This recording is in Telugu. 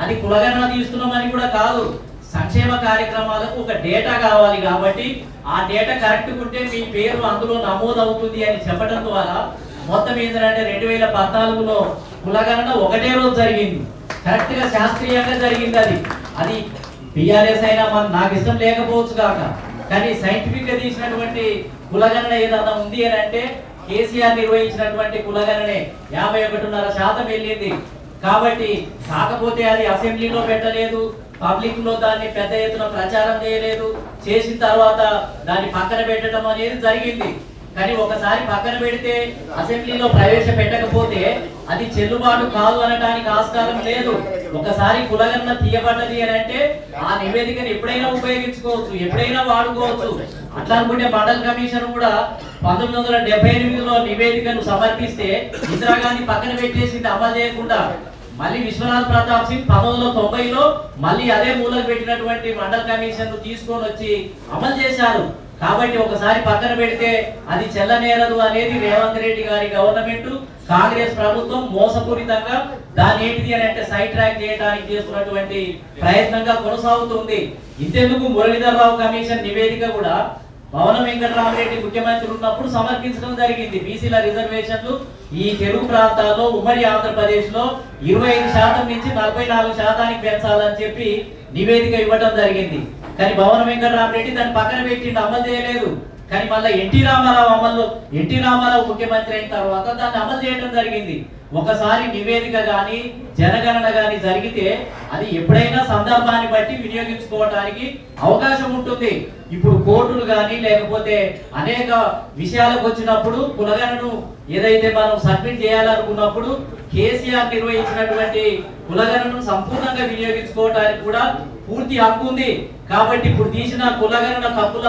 అది కులగణన తీస్తున్నామని కూడా కాదు, సంక్షేమ కార్యక్రమాలకు ఒక డేటా కావాలి కాబట్టి ఆ డేటా కరెక్ట్ ఉంటే మీ పేరు అందులో నమోదు అవుతుంది అని చెప్పడం ద్వారా మొత్తం ఏంటంటే 2014లో కులగణన ఒకటే రోజు జరిగింది, కరెక్ట్ గా శాస్త్రీయంగా జరిగింది. అది బిఆర్ఎస్ అయినా నాకు ఇష్టం లేకపోవచ్చు కాక, కానీ సైంటిఫిక్ గా తీసినటువంటి కులగణన ఏదన్నా ఉంది అని అంటే కేసీఆర్ నిర్వహించినటువంటి కులగణనే 51.5% వెళ్ళింది. కాబట్టి కాకపోతే అది అసెంబ్లీలో పెట్టలేదు, పబ్లిక్ లో దాన్ని పెద్ద ఎత్తున ప్రచారం చేయలేదు, చేసిన తర్వాత దాన్ని పక్కన పెట్టడం అనేది జరిగింది. కానీ ఒకసారి పక్కన పెడితే అసెంబ్లీలో ప్రవేశపెట్టకపోతే అది చెల్లుబాటు కాదు అనడానికి ఆస్కారం లేదు. ఒకసారి కులగణన తీయబడ్డది అని అంటే ఆ నివేదికను ఎప్పుడైనా ఉపయోగించుకోవచ్చు, ఎప్పుడైనా వాడుకోవచ్చు. అట్లా అనుకుంటే మండల్ కమిషన్ కూడా 1978లో నివేదికను సమర్పిస్తే ఇందిరాగాంధీ పక్కన పెట్టేసింది అమలు చేయకుండా. మళ్ళీ విశ్వనాథ్ ప్రతాప్ సింగ్ 1990లో మళ్ళీ అదే మూలకు పెట్టినటువంటి మండల్ కమిషన్ తీసుకొని వచ్చి అమలు చేశారు. కాబట్టి ఒకసారి పక్కన పెడితే అది చెల్లనేరదు అనేది రేవంత్ రెడ్డి గారి గవర్నమెంట్, కాంగ్రెస్ ప్రభుత్వం మోసపూరితంగా దాన్ని ఏంటిది అని అంటే సైడ్ ట్రాక్ చేయడానికి చేస్తున్నటువంటి ప్రయత్నంగా కొనసాగుతుంది. ఇంతెందుకు మురళీధర్ రావు కమిషన్ నివేదిక కూడా భవన వెంకటరామరెడ్డి ముఖ్యమంత్రి ఉన్నప్పుడు సమర్పించడం జరిగింది. బీసీల రిజర్వేషన్లు ఈ తెలుగు ప్రాంతాల్లో ఉమ్మడి ఆంధ్రప్రదేశ్ లో 25% నుంచి 44% పెంచాలని చెప్పి నివేదిక ఇవ్వడం జరిగింది. కానీ భవన వెంకటరామరెడ్డి దాన్ని పక్కన పెట్టి అమలు చేయలేదు. కానీ మళ్ళీ ఎన్టీ రామారావు ముఖ్యమంత్రి అయిన తర్వాత దాన్ని అమలు చేయడం జరిగింది. ఒకసారి నివేదిక కానీ జనగణన కానీ జరిగితే అది ఎప్పుడైనా సందర్భాన్ని బట్టి వినియోగించుకోవడానికి అవకాశం ఉంటుంది. ఇప్పుడు కోర్టులు కానీ లేకపోతే అనేక విషయాలకు వచ్చినప్పుడు కులగణను ఏదైతే మనం సబ్మిట్ చేయాలనుకున్నప్పుడు కేసీఆర్ నిర్వహించినటువంటి కులగణను సంపూర్ణంగా వినియోగించుకోవడానికి కూడా పూర్తి హక్కు ఉంది. కాబట్టి ఇప్పుడు తీసిన కులగణన తప్పుల